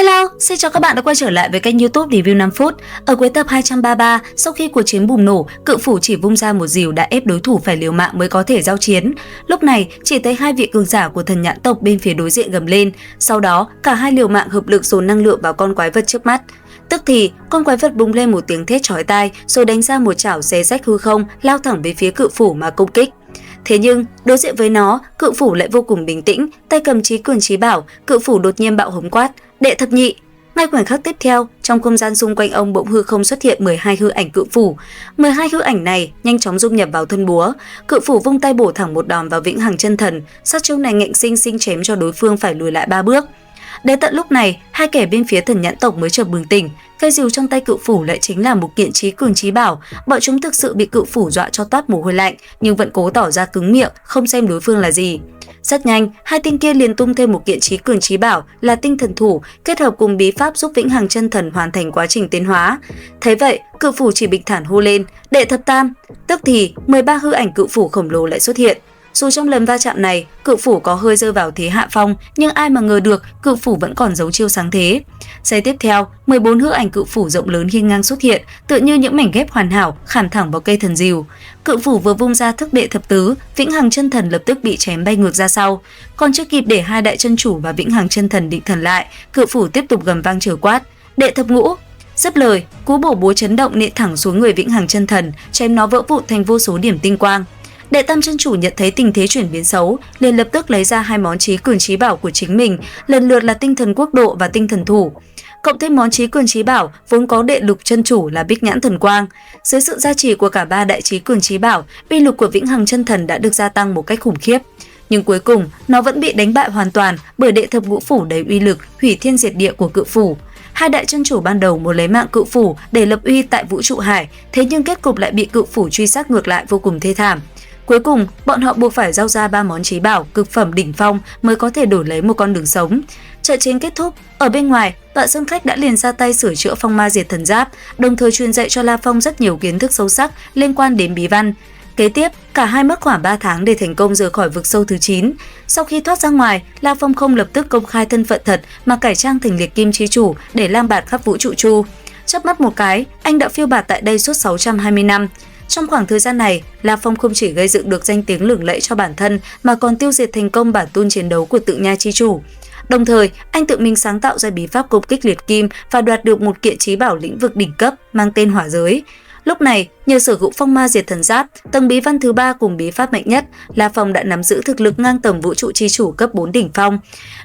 Hello, xin chào các bạn đã quay trở lại với kênh YouTube Review 5 phút. Ở cuối tập 233, sau khi cuộc chiến bùng nổ, cự phủ chỉ vung ra một dìu đã ép đối thủ phải liều mạng mới có thể giao chiến. Lúc này, chỉ thấy hai vị cường giả của thần nhãn tộc bên phía đối diện gầm lên, sau đó cả hai liều mạng hợp lực dồn năng lượng vào con quái vật trước mắt. Tức thì, con quái vật bùng lên một tiếng thét chói tai, rồi đánh ra một chảo xé rách hư không, lao thẳng về phía cự phủ mà công kích. Thế nhưng, đối diện với nó, cự phủ lại vô cùng bình tĩnh, tay cầm chí cường chí bảo, cự phủ đột nhiên bạo hống quát, đệ thập nhị. Ngay khoảnh khắc tiếp theo, trong không gian xung quanh ông bỗng hư không xuất hiện 12 hư ảnh cự phủ. 12 hư ảnh này nhanh chóng dung nhập vào thân búa, cự phủ vung tay bổ thẳng một đòn vào vĩnh hằng chân thần, sát chiêu này ngạnh sinh sinh chém cho đối phương phải lùi lại 3 bước. Đến tận lúc này, hai kẻ bên phía thần nhãn tộc mới chợt bừng tỉnh, cây rìu trong tay cự phủ lại chính là một kiện chí cường chí bảo, bọn chúng thực sự bị cự phủ dọa cho toát mồ hôi lạnh, nhưng vẫn cố tỏ ra cứng miệng, không xem đối phương là gì. Rất nhanh, hai tên kia liền tung thêm một kiện chí cường chí bảo là tinh thần thủ, kết hợp cùng bí pháp giúp vĩnh hằng chân thần hoàn thành quá trình tiến hóa. Thấy vậy, cự phủ chỉ bình thản hô lên, đệ thập tam. Tức thì 13 hư ảnh cự phủ khổng lồ lại xuất hiện. Dù trong lần va chạm này, cự phủ có hơi rơi vào thế hạ phong, nhưng ai mà ngờ được cự phủ vẫn còn giấu chiêu sáng thế. Giây tiếp theo, 14 hư ảnh cự phủ rộng lớn hiên ngang xuất hiện, tựa như những mảnh ghép hoàn hảo khảm thẳng vào cây thần rìu. Cự phủ vừa vung ra thức đệ thập tứ, vĩnh hằng chân thần lập tức bị chém bay ngược ra sau. Còn chưa kịp để hai đại chân chủ và vĩnh hằng chân thần định thần lại, cự phủ tiếp tục gầm vang chửi quát, đệ thập ngũ. Dứt lời, cú bổ búa chấn động nện thẳng xuống người vĩnh hằng chân thần, chém nó vỡ vụn thành vô số điểm tinh quang. Đệ tam chân chủ nhận thấy tình thế chuyển biến xấu, liền lập tức lấy ra hai món chí cường chí bảo của chính mình, lần lượt là tinh thần quốc độ và tinh thần thủ. Cộng thêm món chí cường chí bảo vốn có đệ lục chân chủ là bích nhãn thần quang. Dưới sự gia trì của cả ba đại chí cường chí bảo, uy lực của vĩnh hằng chân thần đã được gia tăng một cách khủng khiếp. Nhưng cuối cùng, nó vẫn bị đánh bại hoàn toàn bởi đệ thập ngũ phủ đầy uy lực, hủy thiên diệt địa của cự phủ. Hai đại chân chủ ban đầu muốn lấy mạng cự phủ để lập uy tại vũ trụ hải, thế nhưng kết cục lại bị cự phủ truy sát ngược lại vô cùng thê thảm. Cuối cùng, bọn họ buộc phải giao ra 3 món chí bảo cực phẩm đỉnh phong mới có thể đổi lấy một con đường sống. Trận chiến kết thúc, ở bên ngoài, Đoạn Sơn Khách đã liền ra tay sửa chữa phong ma diệt thần giáp, đồng thời truyền dạy cho La Phong rất nhiều kiến thức sâu sắc liên quan đến bí văn. Kế tiếp, cả hai mất khoảng 3 tháng để thành công rời khỏi vực sâu thứ 9. Sau khi thoát ra ngoài, La Phong không lập tức công khai thân phận thật mà cải trang thành liệt kim chí chủ để lang bạt khắp vũ trụ chu. Chớp mắt một cái, anh đã phiêu bạt tại đây suốt 620 năm. Trong khoảng thời gian này, La Phong không chỉ gây dựng được danh tiếng lừng lẫy cho bản thân mà còn tiêu diệt thành công bản tôn chiến đấu của Tự Nha Chi Chủ. Đồng thời, anh tự mình sáng tạo ra bí pháp công kích liệt kim và đoạt được một kiện chí bảo lĩnh vực đỉnh cấp mang tên Hỏa Giới. Lúc này, nhờ sở hữu phong ma diệt thần giáp, tầng bí văn thứ 3 cùng bí pháp mạnh nhất, La Phong đã nắm giữ thực lực ngang tầm vũ trụ chi chủ cấp 4 đỉnh phong.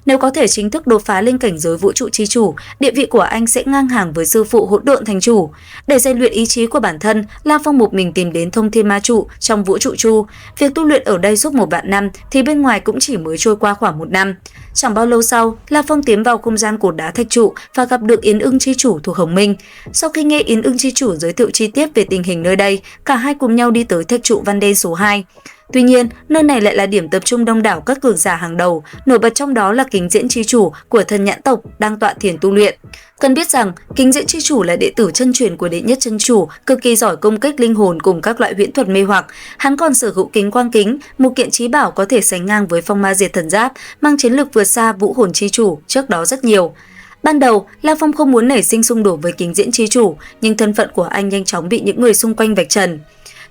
Nếu có thể chính thức đột phá lên cảnh giới vũ trụ chi chủ, địa vị của anh sẽ ngang hàng với sư phụ Hỗn Độn Thành Chủ. Để rèn luyện ý chí của bản thân, La Phong một mình tìm đến Thông Thiên Ma Trụ trong vũ trụ chu. Việc tu luyện ở đây suốt 1 vạn năm thì bên ngoài cũng chỉ mới trôi qua khoảng 1 năm. Chẳng bao lâu sau, La Phong tiến vào không gian cột đá thạch trụ và gặp được Yến Ưng chi chủ thuộc Hồng Minh. Sau khi nghe Yến Ưng chi chủ giới thiệu chi tiết về tình hình nơi đây, cả hai cùng nhau đi tới thạch trụ Văn Đen số 2. Tuy nhiên, nơi này lại là điểm tập trung đông đảo các cường giả hàng đầu, nổi bật trong đó là Kính Diễn chi chủ của thần nhãn tộc đang tọa thiền tu luyện. Cần biết rằng, Kính Diễn chi chủ là đệ tử chân truyền của đệ nhất chân chủ, cực kỳ giỏi công kích linh hồn cùng các loại huyễn thuật mê hoặc. Hắn còn sở hữu kính quang kính, một kiện chí bảo có thể sánh ngang với phong ma diệt thần giáp, mang chiến lực vượt xa vũ hồn chi chủ trước đó rất nhiều. Ban đầu, La Phong không muốn nảy sinh xung đột với Kính Diễn chi chủ, nhưng thân phận của anh nhanh chóng bị những người xung quanh vạch trần.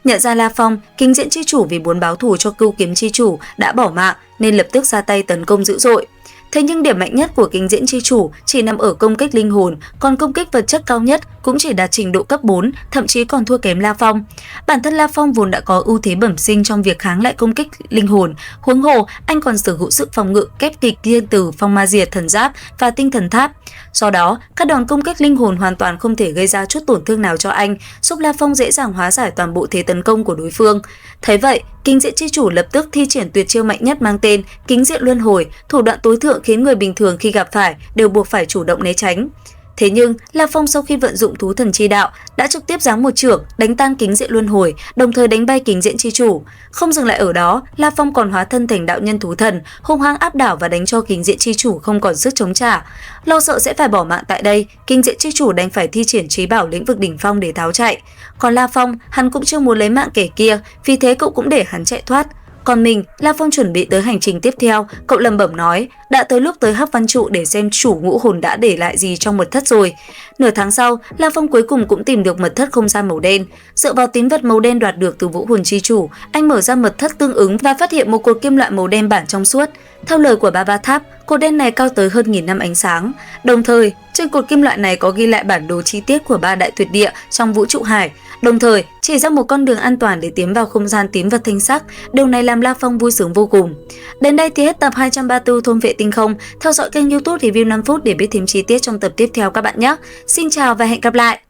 Nhận ra La Phong, Kính Diễn chi chủ vì muốn báo thù cho Cưu Kiếm chi chủ đã bỏ mạng nên lập tức ra tay tấn công dữ dội. Thế nhưng điểm mạnh nhất của Kính Diễn chi chủ chỉ nằm ở công kích linh hồn, còn công kích vật chất cao nhất cũng chỉ đạt trình độ cấp 4, thậm chí còn thua kém La Phong. Bản thân La Phong vốn đã có ưu thế bẩm sinh trong việc kháng lại công kích linh hồn, huống hồ anh còn sở hữu sức phòng ngự kép kịch riêng từ phong ma diệt thần giáp và tinh thần tháp. Do đó, các đòn công kích linh hồn hoàn toàn không thể gây ra chút tổn thương nào cho anh, giúp La Phong dễ dàng hóa giải toàn bộ thế tấn công của đối phương. Thấy vậy, Kính Diễn chi chủ lập tức thi triển tuyệt chiêu mạnh nhất mang tên Kính Diện Luân Hồi, thủ đoạn tối thượng khiến người bình thường khi gặp phải đều buộc phải chủ động né tránh. Thế nhưng, La Phong sau khi vận dụng thú thần chi đạo đã trực tiếp giáng một chưởng đánh tan Kính Diện Luân Hồi, đồng thời đánh bay Kính Diện chi chủ. Không dừng lại ở đó, La Phong còn hóa thân thành đạo nhân thú thần, hung hăng áp đảo và đánh cho Kính Diện chi chủ không còn sức chống trả. Lo sợ sẽ phải bỏ mạng tại đây, Kính Diện chi chủ đành phải thi triển chí bảo lĩnh vực đỉnh phong để tháo chạy. Còn La Phong, hắn cũng chưa muốn lấy mạng kẻ kia, vì thế cậu cũng để hắn chạy thoát. Còn mình, La Phong chuẩn bị tới hành trình tiếp theo, cậu lẩm bẩm nói, đã tới lúc tới Hắc Văn Trụ để xem chủ ngũ hồn đã để lại gì trong mật thất rồi. Nửa tháng sau, La Phong cuối cùng cũng tìm được mật thất không gian màu đen. Dựa vào tín vật màu đen đoạt được từ vũ hồn chi chủ, anh mở ra mật thất tương ứng và phát hiện một cột kim loại màu đen bản trong suốt. Theo lời của Baba Tháp, cột đen này cao tới hơn 1000 năm ánh sáng. Đồng thời, trên cột kim loại này có ghi lại bản đồ chi tiết của 3 đại tuyệt địa trong vũ trụ hải. Đồng thời, chỉ ra một con đường an toàn để tiến vào không gian tín vật thanh sắc. Điều này làm La Phong vui sướng vô cùng. Đến đây thì hết tập 234 Thôn Vệ Tinh Không. Theo dõi kênh YouTube Review 5 phút để biết thêm chi tiết trong tập tiếp theo các bạn nhé. Xin chào và hẹn gặp lại.